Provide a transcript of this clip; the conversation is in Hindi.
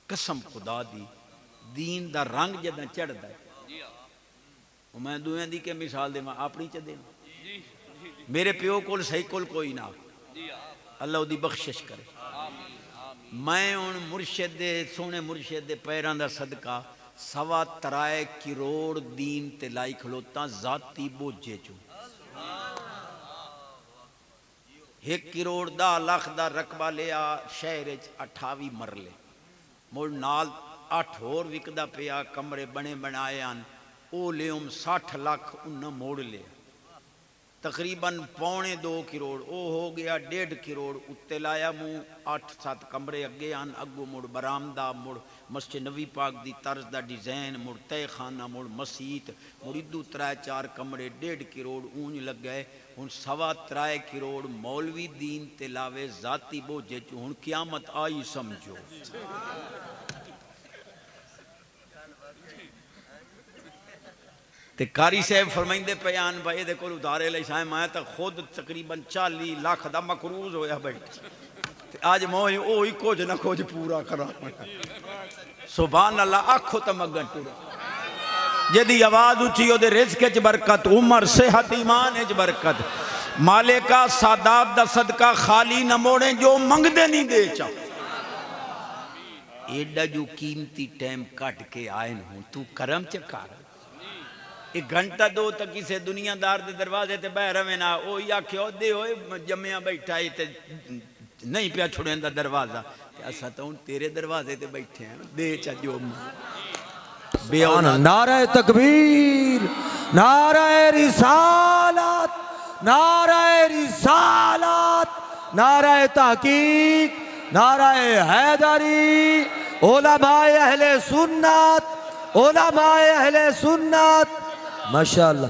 कसम खुदा दी दीन दा रंग जदा चढ़ता है। मैं दुएं दी के मिसाल देव अपनी च दे मेरे प्यो को सही कोई ना अल्लाह उदी बख्शिश करे। मैं हुण मुर्शिद दे सोने मुर्शिद दे पैरां दा सदका 3.25 करोड़ दीन ते लाई खलोता जाती बोझे चो 1 करोड़ 10 लाख दा रकबा लिया शहर 28 मरले मुड़ नाल 8 होर विकदा पिया कमरे बने बनाए हैं वो लियोम 60 लाख उन्हें मोड़ लिया तकरीबन 1.25 करोड़ वो हो गया 1.5 करोड़ उत्ते लाया मुँह 8-7 कमरे अगे आन अगू मुड़ बरामदा मुड़ मस्जिद नबी पाक दी तर्ज दा डिजाइन मुड़ तय खाना मुड़ मसीत मुड़ इदू 3-4 कमरे 1.5 करोड़ ऊंज लग गए हुण 3.25 करोड़ मौलवी दीन ते लावे जाती बोझे च हुण क्यामत आई समझो। ते कारी साहब फरमाइंदे पयान भाई ये को उधारे ले साए मैं तो खुद तकरीबन 40 लाख का मकरूज होया बैठ आज मोह ओ ही कुछ ना कुछ पूरा करा सुभान अल्लाह आखो तो मगन टुरा जदी आवाज उठी ओदे रिज़्क च बरकत उमर सेहत ईमान च बरकत मालिका सादात दा सदका खाली न मोड़े जो मंगदे नहीं दे चा एडा जो कीमती टाइम कट के आए हूं तू करम च कर 1 घंटा 2 तक किसी दुनियादार के दरवाजे ते बह रहे ना वो आख्यो दे जम्मिया बैठा है ते नहीं पिया छुड़ेंदा दरवाजा असा तो हूँ तेरे दरवाजे ते बैठे हैं दे चो नारे तकबीर नारे रिसालत नारे रिसालत नारे तहकीक नारे हैदरी उलमाए अहले सुन्नत माशाअल्लाह।